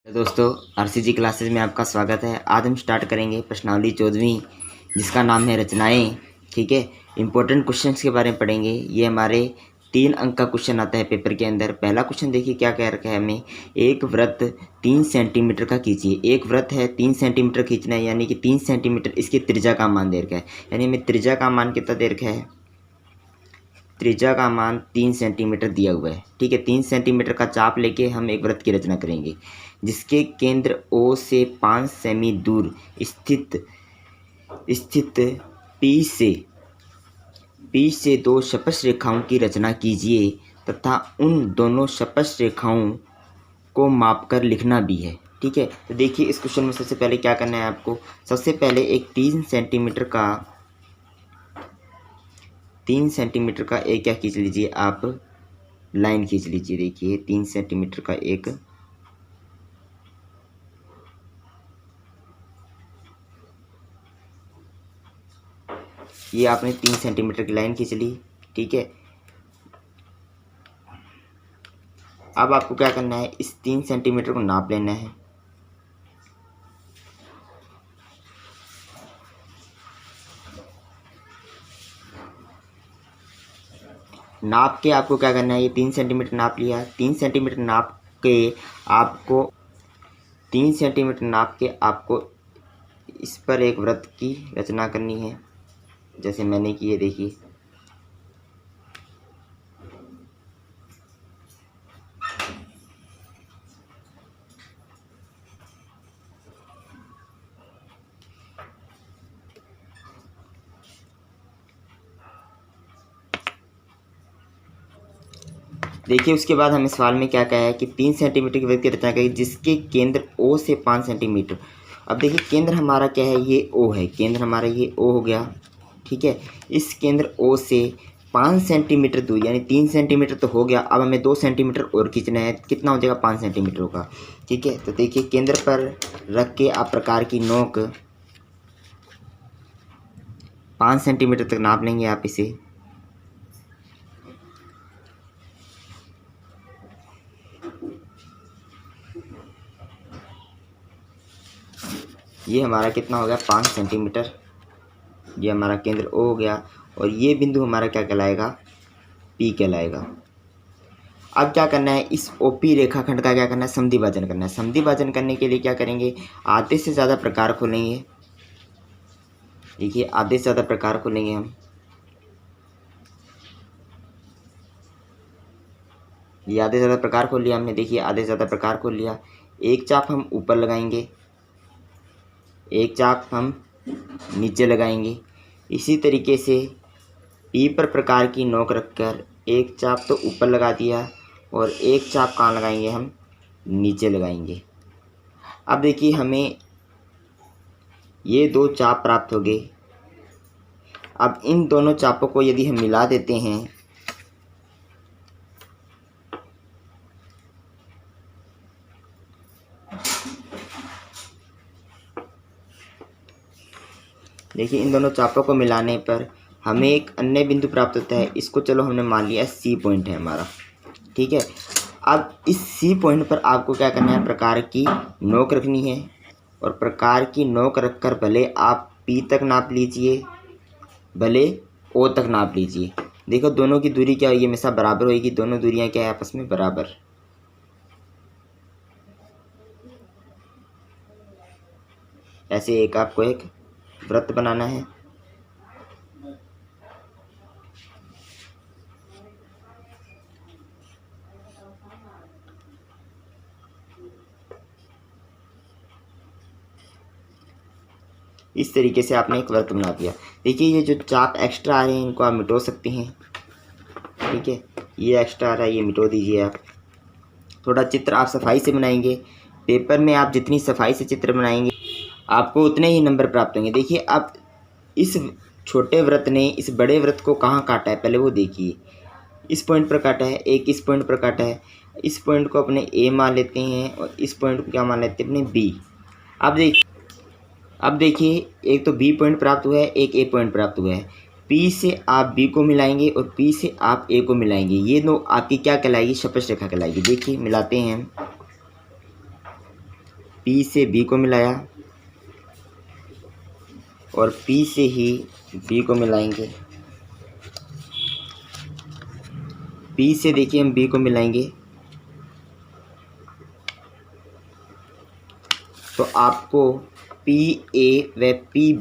तो दोस्तों RCG classes में आपका स्वागत है। आज हम स्टार्ट करेंगे प्रश्नावली 14वीं जिसका नाम है रचनाएं। ठीक है, इंपॉर्टेंट क्वेश्चंस के बारे में पढ़ेंगे। ये हमारे 3 अंक का क्वेश्चन आता है पेपर के अंदर। पहला क्वेश्चन देखिए क्या कह रखा है हमें, एक वृत्त 3 सेंटीमीटर का खींचिए। एक वृत्त है 3 सेंटीमीटर खींचना है, यानी कि 3 सेंटीमीटर इसकी त्रिज्या का मान दे रखा है। यानी हमें त्रिज्या का मान कितना दे रखा है, त्रिज्या का मान 3 सेंटीमीटर दिया हुआ है। ठीक है, 3 सेंटीमीटर का चाप लेके हम एक वृत्त की रचना करेंगे जिसके केंद्र O से 5 सेमी दूर स्थित P से 2 स्पर्श रेखाओं की रचना कीजिए तथा उन दोनों स्पर्श रेखाओं को मापकर लिखना भी है। ठीक है, तो देखिए इस क्वेश्चन में सबसे पहले क्या करना है आपको। सबसे पहले एक 3 सेंटीमीटर का एक क्या खींच लीजिए आप, लाइन खींच लीजिए। देखिए 3 सेंटीमीटर का एक ये आपने 3 सेंटीमीटर की लाइन खींच ली। ठीक है, अब आपको क्या करना है, इस 3 सेंटीमीटर को नाप लेना है। नाप के आपको क्या करना है, ये 3 सेंटीमीटर नाप लिया। 3 सेंटीमीटर नाप के आपको इस पर एक वृत्त की रचना करनी है, जैसे मैंने की है। देखिए उसके बाद हमें सवाल में क्या कहा है कि 3 सेंटीमीटर की वृत्त की रचना करें जिसके केंद्र O से 5 सेंटीमीटर। अब देखिए केंद्र हमारा क्या है, ये O है। केंद्र हमारा ये O हो गया। ठीक है, इस केंद्र O से 5 सेंटीमीटर दूर, यानी 3 सेंटीमीटर तो हो गया। अब हमें 2 सेंटीमीटर और खींचना है। कितना हो जाएगा, 5 सेंटीमीटर होगा। ठीक है, तो देखिए केंद्र पर रख के आप प्रकार की नोक 5 सेंटीमीटर तक नाप लेंगे आप इसे। ये हमारा कितना हो गया, 5 सेंटीमीटर। ये हमारा केंद्र O हो गया और ये बिंदु हमारा क्या कहलाएगा, P कहलाएगा। अब क्या करना है, इस OP रेखाखंड का क्या करना है, समद्वि भाजन करना है। समद्वि भाजन करने के लिए क्या करेंगे, आधे से ज़्यादा प्रकार खोलेंगे। देखिए आधे से ज़्यादा प्रकार खोलेंगे हम। ये आधे से ज़्यादा प्रकार खोल लिया हमने। देखिए आधे से ज़्यादा प्रकार खोल लिया। एक चाप हम ऊपर लगाएंगे, एक चाप हम नीचे लगाएंगे। इसी तरीके से P पर प्रकार की नोक रखकर एक चाप तो ऊपर लगा दिया और एक चाप कहाँ लगाएंगे, हम नीचे लगाएंगे। अब देखिए हमें ये 2 चाप प्राप्त हो गए। अब इन दोनों चापों को यदि हम मिला देते हैं देखिए इन दोनों चापों को मिलाने पर हमें एक अन्य बिंदु प्राप्त होता है। इसको चलो हमने मान लिया C पॉइंट है हमारा। ठीक है, अब इस C पॉइंट पर आपको क्या करना है, प्रकार की नोक रखनी है। और प्रकार की नोक रखकर भले आप P तक नाप लीजिए, भले O तक नाप लीजिए। देखो दोनों की दूरी क्या होगी, हमेशा बराबर होगी। दोनों दूरियां क्या है, आपस में बराबर। ऐसे एक आपको एक वृत्त बनाना है। इस तरीके से आपने एक वृत्त बना दिया। देखिए ये जो चाप एक्स्ट्रा आ रहे हैं इनको आप मिटो सकते हैं। ठीक है, ये एक्स्ट्रा आ रहा है, ये मिटो दीजिए आप। थोड़ा चित्र आप सफाई से बनाएंगे। पेपर में आप जितनी सफाई से चित्र बनाएंगे आपको उतने ही नंबर प्राप्त होंगे। देखिए अब इस छोटे वृत्त ने इस बड़े वृत्त को कहाँ काटा है, पहले वो देखिए। इस पॉइंट पर काटा है, एक इस पॉइंट पर काटा है। इस पॉइंट को अपने A मान लेते हैं और इस पॉइंट को क्या मान लेते हैं, अपने B। अब देखिए एक तो B पॉइंट प्राप्त हुआ है, एक A पॉइंट प्राप्त हुआ है। P से आप B को मिलाएंगे और P से आप A को मिलाएंगे। ये दो आपकी क्या कहलाएगी, स्पर्श रेखा कहलाएगी। देखिए मिलाते हैं हम। पी से बी को मिलाया और पी से ही बी को मिलाएंगे। पी से देखिए हम बी को मिलाएंगे तो आपको पी ए व पी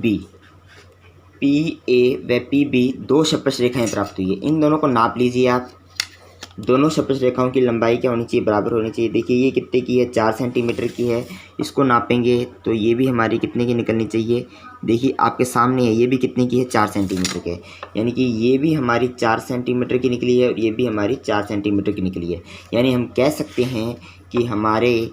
बी दो स्पर्श रेखाएं प्राप्त हुई है। इन दोनों को नाप लीजिए आप। दोनों स्पर्श रेखाओं की लंबाई क्या होनी चाहिए? बराबर होनी चाहिए। देखिए ये कितने की है? 4 सेंटीमीटर की है। इसको नापेंगे तो ये भी हमारी कितने की निकलनी चाहिए? देखिए आपके सामने है, ये भी कितने की है? 4 सेंटीमीटर के। यानी कि ये भी हमारी 4 सेंटीमीटर की निकली है और ये भी हमारी 4 सेंटीमीटर की निकली है। यानी हम कह सकते हैं कि हमारे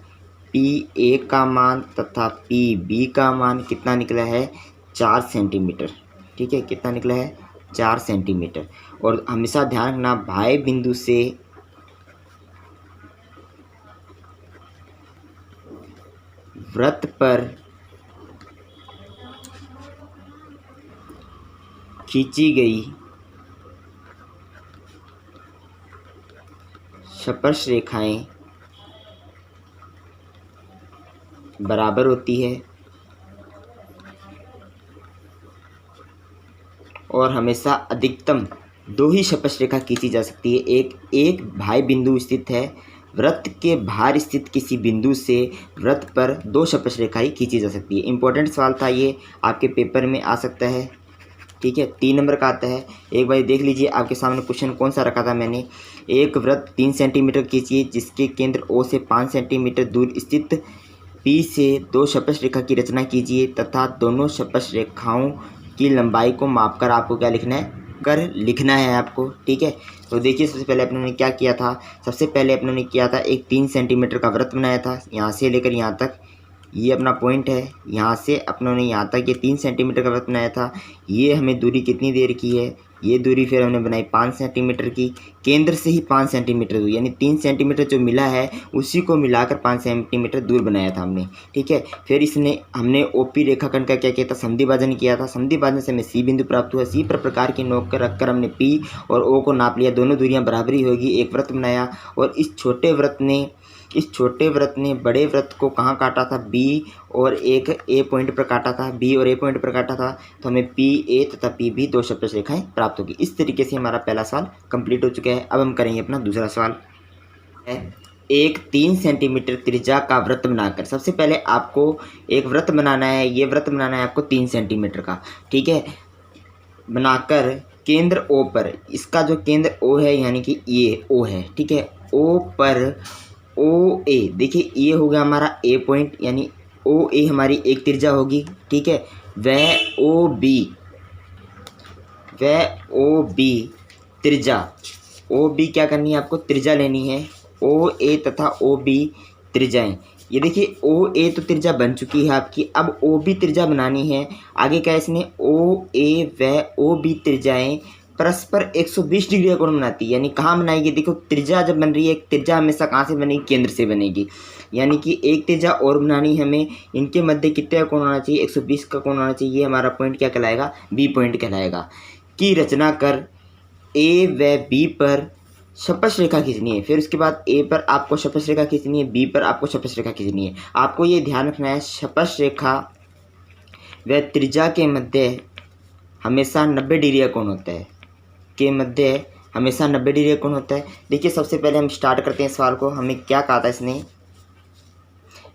पी ए का मान तथा पी बी का मान कितना निकला है? 4 सेंटीमीटर। ठीक है, कितना निकला है? 4 सेंटीमीटर। और हमेशा ध्यान रखना, बाह्य बिंदु से वृत्त पर खींची गई स्पर्श रेखाएं बराबर होती है और हमेशा अधिकतम 2 ही स्पर्श रेखा खींची जा सकती है। एक बाह्य बिंदु स्थित है, वृत्त के बाहर स्थित किसी बिंदु से वृत्त पर 2 स्पर्श रेखाएं खींची जा सकती है। इंपॉर्टेंट सवाल था ये, आपके पेपर में आ सकता है। ठीक है, 3 नंबर का आता है। एक बार देख लीजिए आपके सामने क्वेश्चन कौन सा रखा था मैंने। एक वृत्त 3 सेंटीमीटर खींचिए जिसके केंद्र ओ से 5 सेंटीमीटर दूर स्थित पी से 2 स्पर्श रेखा की रचना कीजिए तथा दोनों स्पर्श रेखाओं की लंबाई को मापकर आपको क्या लिखना है आपको। ठीक है, तो देखिए सबसे पहले अपने क्या किया था? सबसे पहले अपने किया था एक 3 सेंटीमीटर का वृत्त बनाया था, यहाँ से लेकर यहाँ तक। ये अपना पॉइंट है, यहाँ से अपनों ने यहाँ तक ये 3 सेंटीमीटर का वृत्त बनाया था। ये हमें दूरी कितनी देर की है? ये दूरी फिर हमने बनाई 5 सेंटीमीटर की। केंद्र से ही 5 सेंटीमीटर दूर, यानी 3 सेंटीमीटर जो मिला है उसी को मिलाकर 5 सेंटीमीटर दूर बनाया था हमने। ठीक है, फिर हमने ओपी रेखाखंड का क्या किया था? संधि भाजन किया था। संधि भाजन से हमें सी बिंदु प्राप्त हुआ। सी पर प्रकार की नोक कर रखकर हमने पी और ओ को नाप लिया। दोनों दूरियां बराबरी होगी। एक वृत्त बनाया और इस छोटे वृत्त ने बड़े वृत्त को कहाँ काटा था? बी और एक ए पॉइंट पर काटा था। तो हमें पी ए तथा पी बी 2 स्पर्श रेखाएं प्राप्त होगी। इस तरीके से हमारा पहला सवाल कंप्लीट हो चुका है। अब हम करेंगे अपना दूसरा सवाल। एक 3 सेंटीमीटर त्रिज्या का वृत्त बनाकर, सबसे पहले आपको एक वृत्त बनाना है। ये वृत्त बनाना है आपको 3 सेंटीमीटर का। ठीक है, बनाकर केंद्र ओ पर, इसका जो केंद्र ओ है यानी कि ये ओ है। ठीक है, ओ पर ओ ए, देखिए ये हो गया हमारा ए पॉइंट, यानी ओ ए हमारी एक त्रिज्या होगी। ठीक है, वह ओ बी त्रिज्या, ओ बी क्या करनी है आपको? त्रिज्या लेनी है। ओ ए तथा ओ बी त्रिज्याएं, ये देखिए ओ ए तो त्रिज्या बन चुकी है आपकी, अब ओ बी त्रिज्या बनानी है। आगे क्या है इसने? ओ ए व ओ बी त्रिज्याएं परस्पर 120 डिग्री का कोण बनाती है। यानी कहाँ बनाएगी? देखो त्रिज्या जब बन रही है, एक त्रिज्या हमेशा कहाँ से बनेगी? केंद्र से बनेगी। यानी कि एक त्रिज्या और बनानी है हमें। इनके मध्य कितने का कोण होना चाहिए? 120 का कोण होना चाहिए। ये हमारा पॉइंट क्या कहलाएगा? बी पॉइंट कहलाएगा। की रचना कर ए व बी पर स्पर्श रेखा खींचनी है। फिर उसके बाद ए पर आपको स्पर्श रेखा खींचनी है, बी पर आपको स्पर्श रेखा खींचनी है। आपको ये ध्यान रखना है स्पर्श रेखा व त्रिज्या के मध्य हमेशा 90 डिग्री का कोण होता है। हमेशा 90 डिग्री का कोण होता है। देखिए सबसे पहले हम स्टार्ट करते हैं सवाल को। हमें क्या कहा था इसने?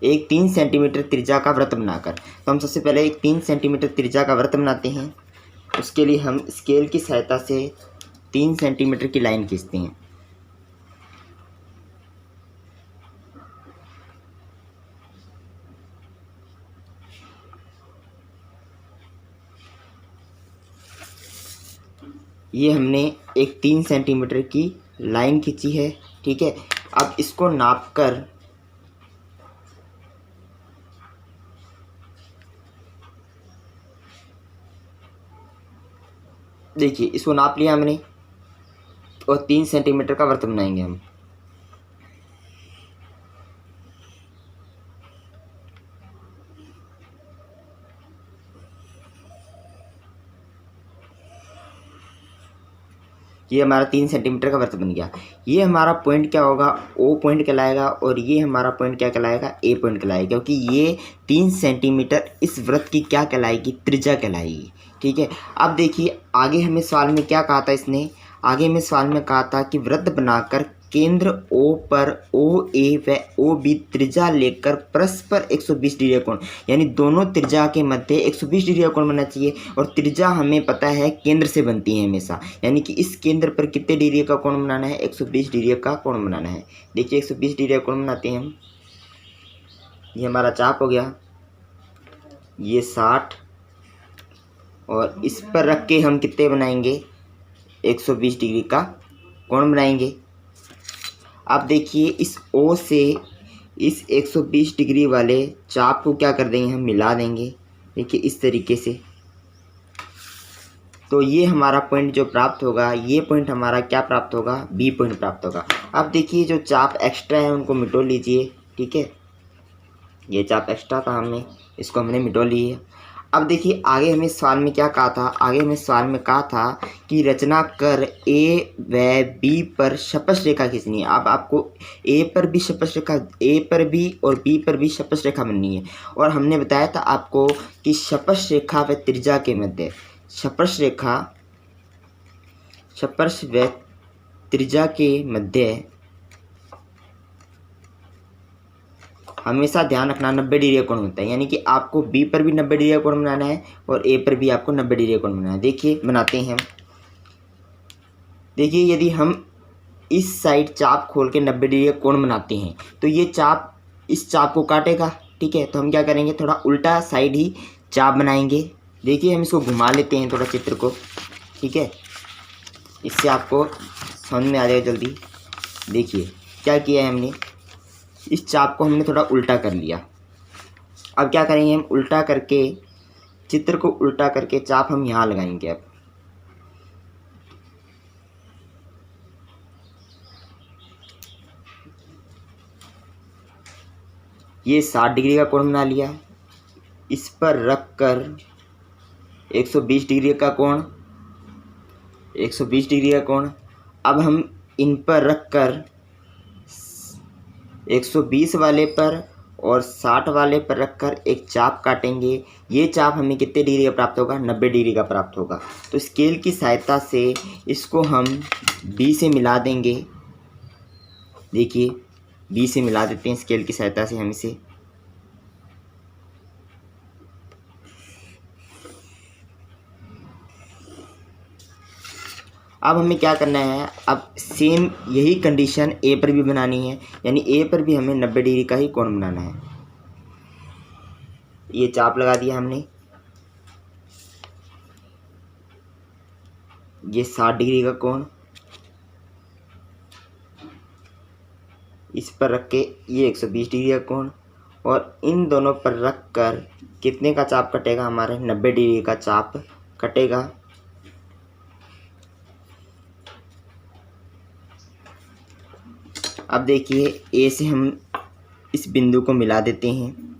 एक 3 सेंटीमीटर त्रिज्या का वृत्त बनाकर। तो हम सबसे पहले एक 3 सेंटीमीटर त्रिज्या का वृत्त बनाते हैं। उसके लिए हम स्केल की सहायता से 3 सेंटीमीटर की लाइन खींचते हैं। ये हमने एक 3 सेंटीमीटर की लाइन खींची है। ठीक है, अब इसको नापकर देखिए, इसको नाप लिया हमने और 3 सेंटीमीटर का वृत्त बनाएंगे हम। ये हमारा 3 सेंटीमीटर का वृत्त बन गया। ये हमारा पॉइंट क्या होगा, ओ पॉइंट कहलाएगा, और ये हमारा पॉइंट क्या कहलाएगा, ए पॉइंट कहलाएगा, क्योंकि ये 3 सेंटीमीटर इस वृत्त की क्या कहलाएगी, त्रिज्या कहलाएगी। ठीक है, अब देखिए आगे हमें सवाल में क्या कहा था इसने, आगे हमें सवाल में कहा था कि वृत्त बनाकर केंद्र O पर OA व OB त्रिज्या लेकर परस्पर 120 डिग्री कोण, यानी दोनों त्रिज्या के मध्य 120 डिग्री कोण बनना चाहिए। और त्रिज्या हमें पता है केंद्र से बनती है हमेशा, यानी कि इस केंद्र पर कितने डिग्री का कोण बनाना है, 120 डिग्री का कोण बनाना है। देखिए 120 डिग्री का कोण बनाते हैं हम। ये हमारा चाप हो गया, ये 60, और इस पर रख के हम कितने बनाएंगे, 120 डिग्री का कोण बनाएंगे। अब देखिए इस O से इस 120 डिग्री वाले चाप को क्या कर देंगे, हम मिला देंगे। देखिए इस तरीके से, तो ये हमारा पॉइंट जो प्राप्त होगा, ये पॉइंट हमारा क्या प्राप्त होगा, B पॉइंट प्राप्त होगा। अब देखिए जो चाप एक्स्ट्रा है उनको मिटो लीजिए। ठीक है, ये चाप एक्स्ट्रा था, इसको हमने मिटो लिए। अब देखिए आगे हमें सवाल में क्या कहा था, आगे हमें सवाल में कहा था कि रचना कर ए व बी पर स्पर्श रेखा खींचनी है। अब आपको ए पर भी स्पर्श रेखा, ए पर भी और बी पर भी स्पर्श रेखा बननी है। और हमने बताया था आपको कि स्पर्श रेखा व त्रिज्या के मध्य, स्पर्श रेखा स्पर्श व त्रिज्या के मध्य हमेशा ध्यान रखना 90 डिग्री कोण होता है, यानी कि आपको बी पर भी 90 डिग्री कोण बनाना है और ए पर भी आपको 90 डिग्री कोण बनाना है। देखिए बनाते हैं हम। देखिए यदि हम इस साइड चाप खोल के 90 डिग्री कोण बनाते हैं तो ये चाप इस चाप को काटेगा। ठीक है, तो हम क्या करेंगे, थोड़ा उल्टा साइड ही चाप बनाएंगे। देखिए हम इसको घुमा लेते हैं थोड़ा चित्र को। ठीक है, इससे आपको समझ में आ जाएगा जल्दी। देखिए क्या किया है हमने, इस चाप को हमने थोड़ा उल्टा कर लिया। अब क्या करेंगे, हम उल्टा करके चित्र को उल्टा करके चाप हम यहाँ लगाएंगे। अब ये 60 डिग्री का कोण बना लिया, इस पर रख कर 120 डिग्री का कोण, 120 डिग्री का कोण। अब हम इन पर रख कर 120 वाले पर और 60 वाले पर रखकर एक चाप काटेंगे। ये चाप हमें कितने डिग्री का प्राप्त होगा, 90 डिग्री का प्राप्त होगा। तो स्केल की सहायता से इसको हम B से मिला देंगे। देखिए B से मिला देते हैं स्केल की सहायता से हम इसे। अब हमें क्या करना है, अब सेम यही कंडीशन ए पर भी बनानी है, यानी ए पर भी हमें 90 डिग्री का ही कोण बनाना है। ये चाप लगा दिया हमने, ये 60 डिग्री का कोण, इस पर रख के ये 120 डिग्री का कोण, और इन दोनों पर रख कर कितने का चाप कटेगा, हमारे 90 डिग्री का चाप कटेगा। अब देखिए ए से हम इस बिंदु को मिला देते हैं।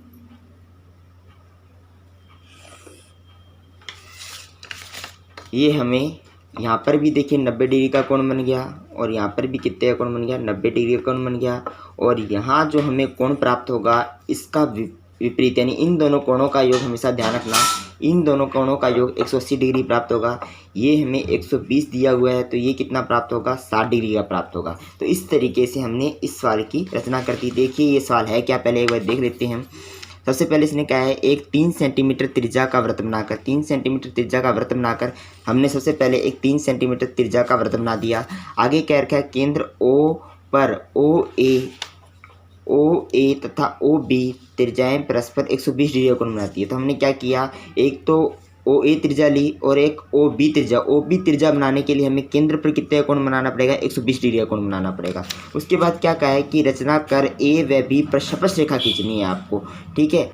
ये हमें यहाँ पर भी देखिए 90 डिग्री का कोण बन गया, और यहाँ पर भी कितने का कोण बन गया, 90 डिग्री का कोण बन गया। और यहाँ जो हमें कोण प्राप्त होगा इसका विपरीत, यानी इन दोनों कोणों का योग हमेशा ध्यान रखना, इन दोनों कोणों का योग 180 डिग्री प्राप्त होगा। ये हमें 120 दिया हुआ है, तो ये कितना प्राप्त होगा, 60 डिग्री का प्राप्त होगा। तो इस तरीके से हमने इस सवाल की रचना कर दी। देखिए ये सवाल है क्या, पहले एक बार देख लेते हैं हम। सबसे पहले इसने कहा है एक 3 सेंटीमीटर त्रिज्या का वृत्त बनाकर, 3 सेंटीमीटर त्रिज्या का वृत्त बनाकर हमने सबसे पहले एक 3 सेंटीमीटर त्रिज्या का वृत्त बना दिया। आगे क्या रखा है, केंद्र O पर OA तथा OB त्रिज्याएं परस्पर 120 डिग्री का कोण बनाती है। तो हमने क्या किया, एक तो OA त्रिज्या ली और एक OB त्रिज्या। OB त्रिज्या बनाने के लिए हमें केंद्र पर कितने का कोण बनाना पड़ेगा, 120 डिग्री का कोण बनाना पड़ेगा। उसके बाद क्या कहा है कि रचना कर A व B पर स्पर्श रेखा खींचनी है आपको। ठीक है,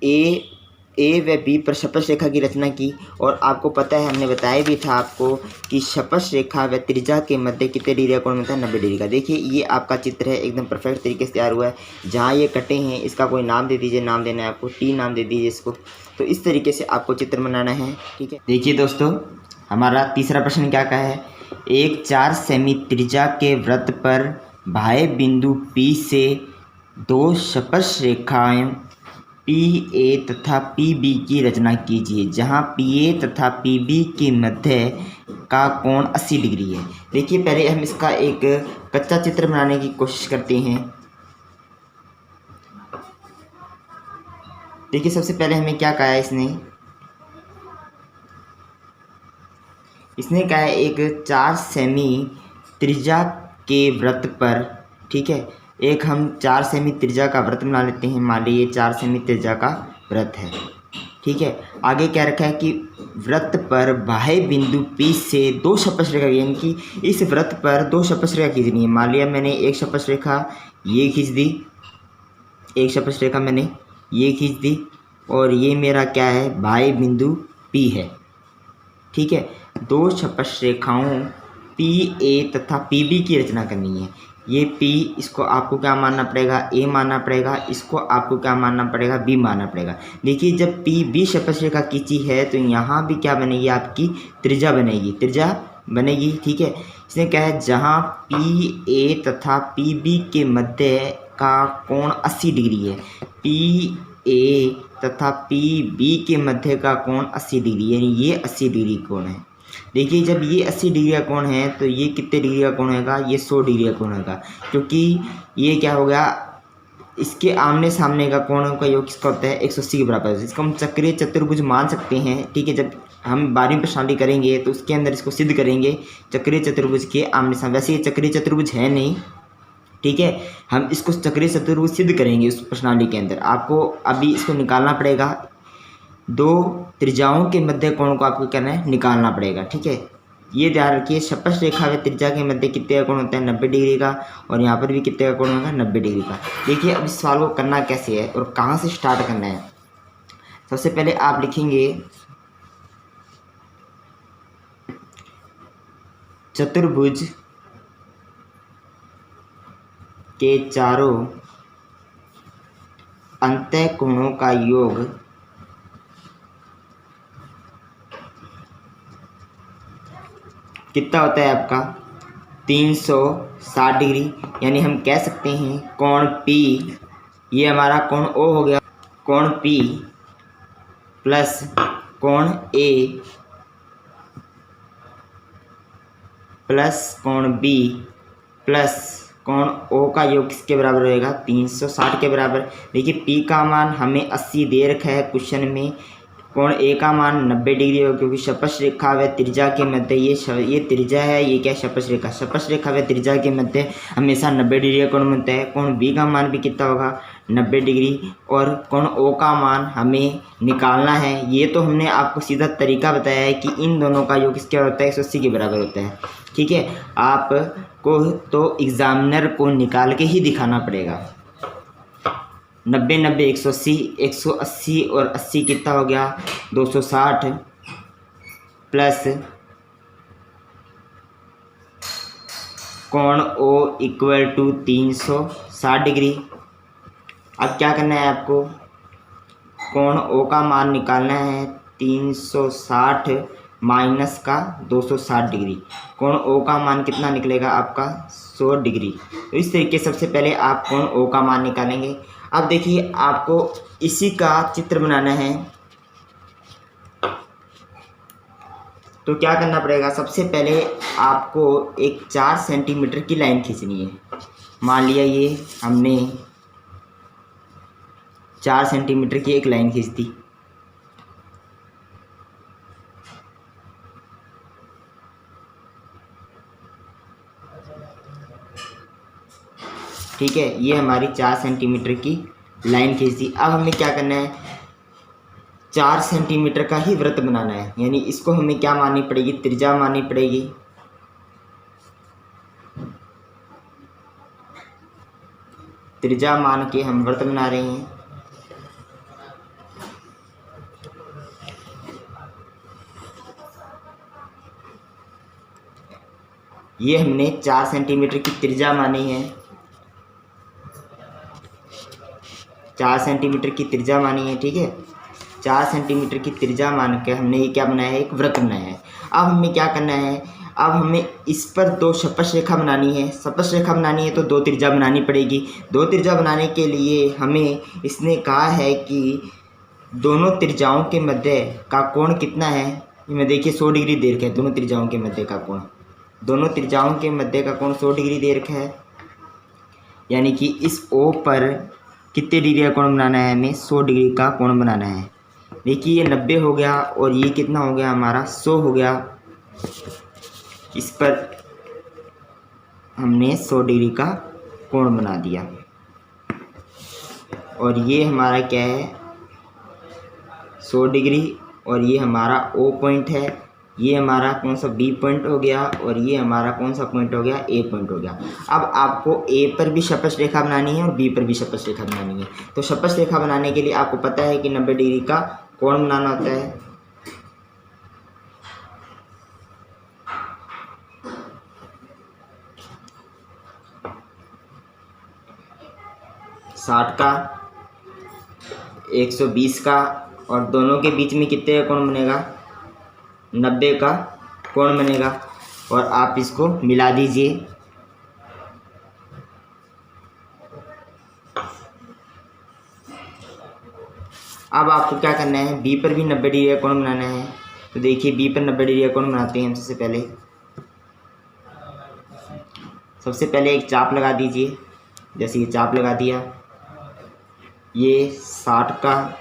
ए व बी पर स्पर्श रेखा की रचना की, और आपको पता है हमने बताया भी था आपको कि स्पर्श रेखा व त्रिज्या के मध्य कितने डिग्री का कोण बनता है, 90 डिग्री का। देखिए ये आपका चित्र है, एकदम परफेक्ट तरीके से तैयार हुआ है। जहाँ ये कटे हैं इसका कोई नाम दे दीजिए, नाम देना है आपको, T नाम दे दीजिए इसको। तो इस तरीके से आपको चित्र बनाना है। ठीक है, देखिए दोस्तों हमारा तीसरा प्रश्न क्या कहा है एक 4 सेमी त्रिज्या के वृत्त पर बाह्य बिंदु P से दो स्पर्श रेखाएं PA तथा PB की रचना कीजिए, जहां PA तथा PB के मध्य का कोण 80 डिग्री है। देखिए पहले हम इसका एक कच्चा चित्र बनाने की कोशिश करते हैं। देखिए सबसे पहले हमें क्या कहा है इसने कहा है एक 4 सेमी त्रिज्या के वृत्त पर, ठीक है, एक हम 4 सेमी त्रिज्या का वृत्त बना लेते हैं। मान लीजिए 4 सेमी त्रिज्या का वृत्त है, ठीक है। आगे क्या रखा है कि वृत्त पर बाह्य बिंदु P से दो स्पर्श रेखा, यानी कि इस वृत्त पर दो स्पर्श रेखा खींचनी है। मान लिया मैंने एक स्पर्श रेखा ये खींच दी, एक स्पर्श रेखा मैंने ये खींच दी, और ये मेरा क्या है, बाह्य बिंदु P है, ठीक है। दो स्पर्श रेखाओं PA तथा PB की रचना करनी है। ये P, इसको आपको क्या मानना पड़ेगा, A मानना पड़ेगा, इसको आपको क्या मानना पड़ेगा, B मानना पड़ेगा। देखिए जब PB स्पर्श रेखा खींची है तो यहाँ भी क्या बनेगी, आपकी त्रिज्या बनेगी, ठीक है। इसने क्या है, जहाँ PA तथा PB के मध्य का कोण 80 डिग्री है, PA तथा PB के मध्य का कोण 80 डिग्री, यानी ये 80 डिग्री कोण है। देखिए जब ये 80 डिग्री का कोण है तो ये कितने डिग्री का कोण होगा, ये 100 डिग्री का कोण होगा, क्योंकि ये क्या हो गया, इसके आमने सामने का कोणों का योग किसका होता है, 180 के बराबर है। इसको हम चक्रीय चतुर्भुज मान सकते हैं, ठीक है। जब हम 12वीं प्रश्नावली करेंगे तो उसके अंदर इसको सिद्ध करेंगे चक्रीय चतुर्भुज के आमने सामने। वैसे ये चक्रीय चतुर्भुज है नहीं, ठीक है, हम इसको चक्रीय चतुर्भुज सिद्ध करेंगे उस प्रश्नावली के अंदर। आपको अभी इसको निकालना पड़ेगा, दो त्रिज्याओं के मध्य कोण को आपको करना है, निकालना पड़ेगा, ठीक है। ये ध्यान रखिए, स्पर्श रेखा व त्रिज्या के मध्य कितने का कोण होता है, 90 डिग्री का, और यहाँ पर भी कितने का कोण होगा, 90 डिग्री का। देखिए अब इस सवाल को करना कैसे है और कहाँ से स्टार्ट करना है। सबसे पहले आप लिखेंगे चतुर्भुज के चारों अंतःकोणों का योग कितना होता है आपका, 360 डिग्री। यानी हम कह सकते हैं कोण P, ये हमारा कोण O हो गया, कोण P प्लस कोण A प्लस कोण B प्लस कोण O का योग किसके बराबर रहेगा, 360 के बराबर। देखिए P का मान हमें 80 दे रखा है क्वेश्चन में, कोण A का मान 90 डिग्री हो, क्योंकि स्पर्श रेखा व त्रिज्या के मध्य ये त्रिज्या है, ये क्या स्पर्श रेखा व त्रिज्या के मध्य हमेशा 90 डिग्री का कोण बनता है। कोण B का मान भी कितना होगा, 90 डिग्री, और कोण O का मान हमें निकालना है। ये तो हमने आपको सीधा तरीका बताया है कि इन दोनों का योग किसके होता है, 180 के बराबर होता है, ठीक है। आपको तो एग्जामिनर को निकाल के ही दिखाना पड़ेगा। 90 90 180, 180 और 80 कितना हो गया, 260 प्लस कोण O इक्वल टू 360 डिग्री। अब क्या करना है आपको, कोण O का मान निकालना है, 360 माइनस का 260 डिग्री। कोण O का मान कितना निकलेगा आपका, 100 डिग्री। तो इस तरीके से सबसे पहले आप कोण O का मान निकालेंगे। अब देखिए आपको इसी का चित्र बनाना है, तो क्या करना पड़ेगा, सबसे पहले आपको एक 4 सेंटीमीटर की लाइन खींचनी है। मान लिया ये हमने 4 सेंटीमीटर की एक लाइन खींच दी, ठीक है। ये हमारी 4 सेंटीमीटर की लाइन खींच दी। अब हमें क्या करना है, 4 सेंटीमीटर का ही वृत्त बनाना है, यानी इसको हमें क्या माननी पड़ेगी, त्रिज्या माननी पड़ेगी। त्रिज्या मान के हम वृत्त बना रहे हैं। ये हमने 4 सेंटीमीटर की त्रिज्या मानी है, 4 सेंटीमीटर की त्रिज्या मानी है, ठीक है। 4 सेंटीमीटर की त्रिज्या मान के हमने ये क्या बनाया है, एक वृत्त बनाया है। अब हमें क्या करना है, अब हमें इस पर दो स्पर्श रेखा बनानी है। स्पर्श रेखा बनानी है तो दो त्रिज्या बनानी पड़ेगी। दो त्रिज्या बनाने के लिए हमें इसने कहा है कि दोनों त्रिज्याओं के मध्य का कोण कितना है। इसमें देखिए 100 डिग्री दे रखा है दोनों त्रिज्याओं के मध्य का कोण। दोनों त्रिज्याओं के मध्य का कोण 100 डिग्री दे रखा है, यानी कि इस O पर कितने डिग्री का कोण बनाना है, हमें 100 डिग्री का कोण बनाना है। देखिए ये 90 हो गया और ये कितना हो गया हमारा 100 हो गया। इस पर हमने 100 डिग्री का कोण बना दिया और ये हमारा क्या है 100 डिग्री और ये हमारा O पॉइंट है। ये हमारा कौन सा B पॉइंट हो गया और ये हमारा कौन सा पॉइंट हो गया A पॉइंट हो गया। अब आपको A पर भी स्पर्श रेखा बनानी है और B पर भी स्पर्श रेखा बनानी है। तो स्पर्श रेखा बनाने के लिए आपको पता है कि 90 डिग्री का कोण बनाना होता है। साठ का 120 का और दोनों के बीच में कितने का कोण बनेगा 90 का कोण बनेगा और आप इसको मिला दीजिए। अब आपको क्या करना है बी पर भी 90 डिग्री का कोण बनाना है। तो देखिए बी पर 90 डिग्री का कोण बनाते हैं हम। सबसे पहले एक चाप लगा दीजिए। जैसे ये चाप लगा दिया, ये 60 का,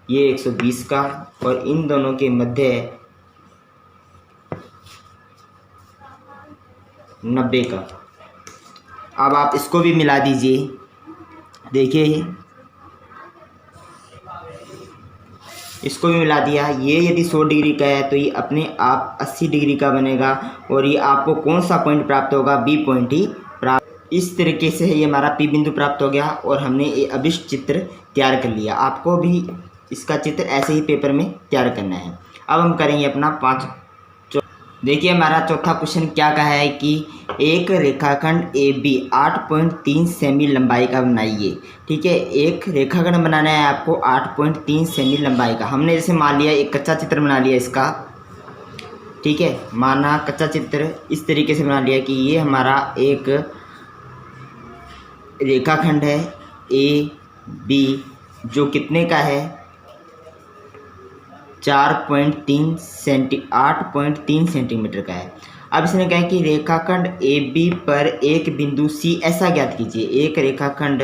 ये 120 का और इन दोनों के मध्य 90 का। अब आप इसको भी मिला दीजिए। देखिए इसको भी मिला दिया। ये यदि 100 डिग्री का है तो ये अपने आप 80 डिग्री का बनेगा और ये आपको कौन सा पॉइंट प्राप्त होगा B पॉइंट ही प्राप्त। इस तरीके से ये हमारा P बिंदु प्राप्त हो गया और हमने ये अभिष्ट चित्र तैयार कर लिया। आपको भी इसका चित्र ऐसे ही पेपर में तैयार करना है। अब हम करेंगे अपना देखिए हमारा चौथा क्वेश्चन क्या कहा है कि एक रेखाखंड AB 8.3 सेमी लंबाई का बनाइए। ठीक है, एक रेखाखंड बनाना है आपको 8.3 सेमी लंबाई का। हमने जैसे मान लिया एक कच्चा चित्र बना लिया इसका। ठीक है, माना कच्चा चित्र इस तरीके से बना लिया कि ये हमारा एक रेखाखंड है AB जो कितने का है 8.3 सेंटीमीटर का है। अब इसने कहा कि रेखाखंड AB पर एक बिंदु C ऐसा ज्ञात कीजिए। एक रेखाखंड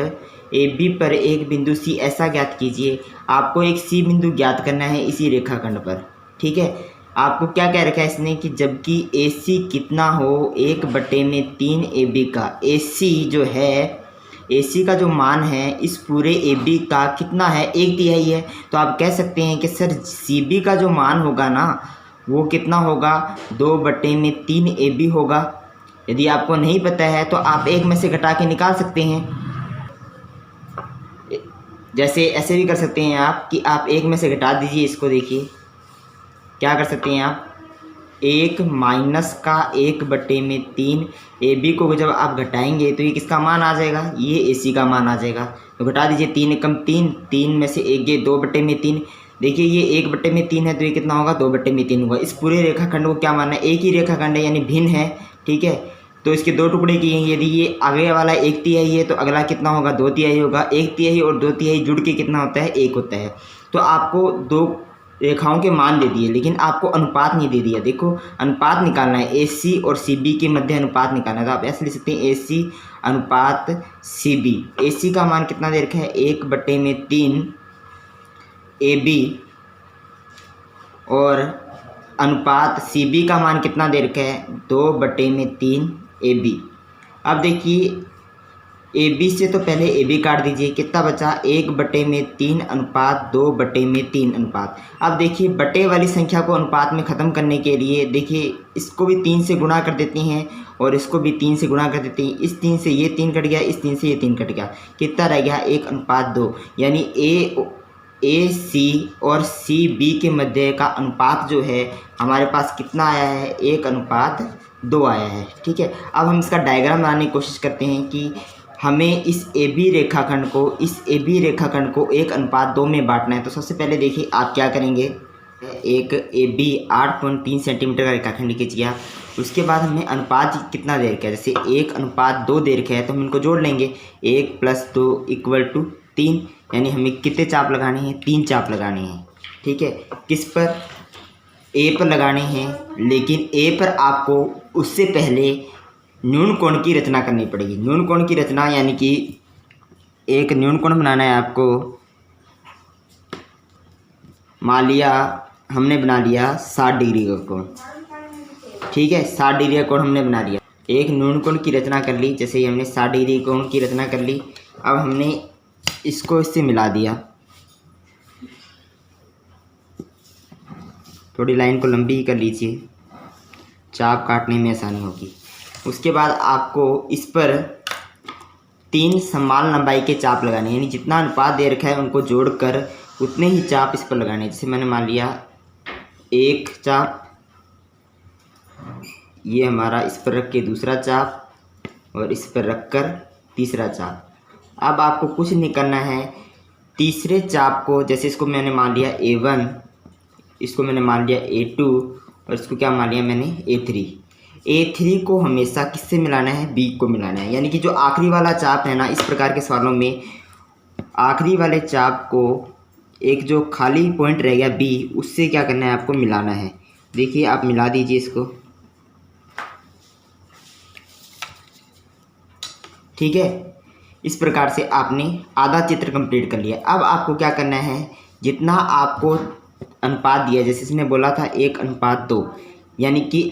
AB पर एक बिंदु C ऐसा ज्ञात कीजिए। आपको एक C बिंदु ज्ञात करना है इसी रेखाखंड पर। ठीक है, आपको क्या कह रखा है इसने कि जबकि AC कितना हो 1/3 AB का। AC जो है AC का जो मान है इस पूरे AB का कितना है 1/3 है। तो आप कह सकते हैं कि सर CB का जो मान होगा ना वो कितना होगा 2/3 AB होगा। यदि आपको नहीं पता है तो आप एक में से घटा के निकाल सकते हैं। जैसे ऐसे भी कर सकते हैं आप कि आप एक में से घटा दीजिए इसको। देखिए क्या कर सकते हैं आप 1 माइनस का 1/3 AB को जब आप घटाएंगे तो ये किसका मान आ जाएगा, ये AC का मान आ जाएगा। तो घटा दीजिए 3 एकम 3, 3 में से एक ये 2/3। देखिए ये 1/3 है तो ये कितना होगा 2/3 होगा। इस पूरे रेखाखंड को क्या मानना है एक ही रेखाखंड है यानी भिन्न है। ठीक है, तो इसके दो टुकड़े किए हैं। यदि ये आगे वाला 1/3 है तो अगला कितना होगा 2/3 होगा। 1/3 और 2/3 जुड़ के कितना होता है 1 होता है। तो आपको दो रेखाओं के मान दे दिए लेकिन आपको अनुपात नहीं दे दिया। देखो अनुपात निकालना है AC और CB के मध्य अनुपात निकालना है। तो आप ऐसे लिख सकते हैं AC अनुपात CB। AC का मान कितना दे रखा है 1/3 AB और अनुपात CB का मान कितना दे रखा है 2/3 AB। अब देखिए AB से तो पहले AB काट दीजिए, कितना बचा 1/3 अनुपात 2/3 अनुपात। अब देखिए बटे वाली संख्या को अनुपात में ख़त्म करने के लिए देखिए इसको भी 3 से गुणा कर देते हैं और इसको भी 3 से गुणा कर देते हैं। इस 3 से ये 3 कट गया, इस 3 से ये 3 कट गया, कितना रह गया 1/2। यानी AC और CB के मध्य का अनुपात जो है हमारे पास कितना आया है 1/2 आया है। ठीक है, अब हम इसका डायग्राम बनाने की कोशिश करते हैं कि हमें इस AB रेखाखंड को 1/2 में बांटना है। तो सबसे पहले देखिए आप क्या करेंगे, एक AB 8.3 सेंटीमीटर का रेखाखंड खींच गया। उसके बाद हमने अनुपात कितना दे रखा है, जैसे 1:2 दे रखा है तो हम इनको जोड़ लेंगे। 1 + 2 = 3, यानी हमें कितने चाप लगाने हैं, 3 चाप लगाने हैं। ठीक है, किस पर, ए पर लगाने हैं, लेकिन ए पर आपको उससे पहले न्यून कोण की रचना करनी पड़ेगी। न्यून कोण की रचना यानी कि एक न्यून कोण बनाना है आपको। मान लिया हमने बना लिया 60 डिग्री का कोण। ठीक है, 60 डिग्री का कोण हमने बना लिया। एक न्यून कोण की रचना कर ली, जैसे ही हमने 60 डिग्री कोण की रचना कर ली। अब हमने इसको इससे मिला दिया, थोड़ी लाइन को लंबी ही कर लीजिए, चाप काटने में आसानी होगी। उसके बाद आपको इस पर 3 समान लंबाई के चाप लगाने हैं, यानी जितना अनुपात दे रखा है उनको जोड़कर उतने ही चाप इस पर लगाने हैं। जैसे मैंने मान लिया 1 चाप, ये हमारा इस पर रख के दूसरा चाप, और इस पर रख कर तीसरा चाप। अब आपको कुछ नहीं करना है, तीसरे चाप को, जैसे इसको मैंने मान लिया A1, इसको मैंने मान लिया A2, और इसको क्या मान लिया मैंने A3। A3 को हमेशा किससे मिलाना है, B को मिलाना है। यानी कि जो आखिरी वाला चाप है ना, इस प्रकार के सवालों में आखिरी वाले चाप को एक जो खाली पॉइंट रह गया B, उससे क्या करना है, आपको मिलाना है। देखिए आप मिला दीजिए इसको। ठीक है, इस प्रकार से आपने आधा चित्र कंप्लीट कर लिया। अब आपको क्या करना है, जितना आपको अनुपात दिया, जैसे इसने बोला था 1:2, यानी कि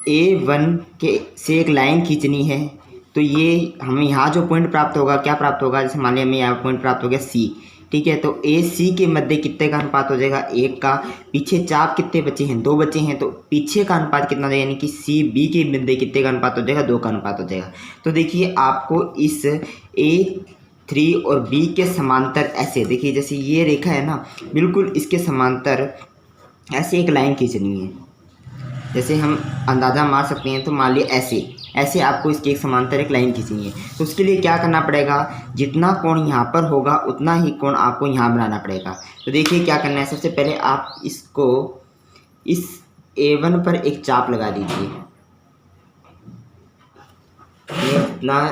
A1 के से एक लाइन खींचनी है, तो ये हमें यहाँ जो पॉइंट प्राप्त होगा, क्या प्राप्त होगा, जैसे मान लिया हमें यहाँ पॉइंट प्राप्त हो गया C। ठीक है, तो AC के मध्य कितने का अनुपात हो जाएगा, 1 का। पीछे चाप कितने बचे हैं, 2 बचे हैं, तो पीछे का अनुपात कितना हो जाएगा, यानी कि CB के मध्य कितने का अनुपात हो जाएगा, 2 का अनुपात हो जाएगा। तो देखिए आपको इस A3 और B के समांतर ऐसे, देखिए जैसे ये रेखा है ना, बिल्कुल इसके समांतर ऐसे एक लाइन खींचनी है। जैसे हम अंदाज़ा मार सकते हैं, तो मान लिया ऐसे आपको इसके एक समांतर एक लाइन खींचनी है। तो उसके लिए क्या करना पड़ेगा, जितना कोण यहाँ पर होगा उतना ही कोण आपको यहाँ बनाना पड़ेगा। तो देखिए क्या करना है, सबसे पहले आप इसको इस A1 पर एक चाप लगा दीजिए। जितना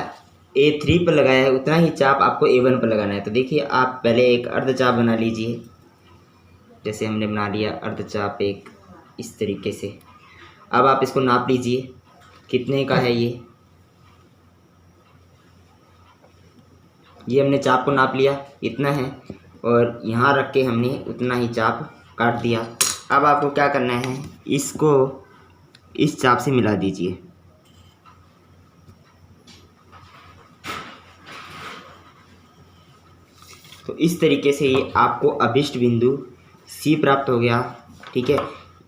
A3 पर लगाया है उतना ही चाप आपको A1 पर लगाना है। तो देखिए आप पहले एक अर्धचाप बना लीजिए, जैसे हमने बना लिया अर्धचाप एक इस तरीके से। अब आप इसको नाप लीजिए कितने का है ये हमने चाप को नाप लिया, इतना है, और यहाँ रख के हमने उतना ही चाप काट दिया। अब आपको क्या करना है, इसको इस चाप से मिला दीजिए। तो इस तरीके से ये आपको अभिष्ट बिंदु C प्राप्त हो गया। ठीक है,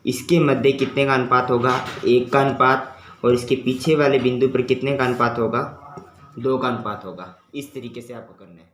इसके मध्य कितने का अनुपात होगा, 1 का अनुपात, और इसके पीछे वाले बिंदु पर कितने का अनुपात होगा, 2 का अनुपात होगा। इस तरीके से आपको करना है।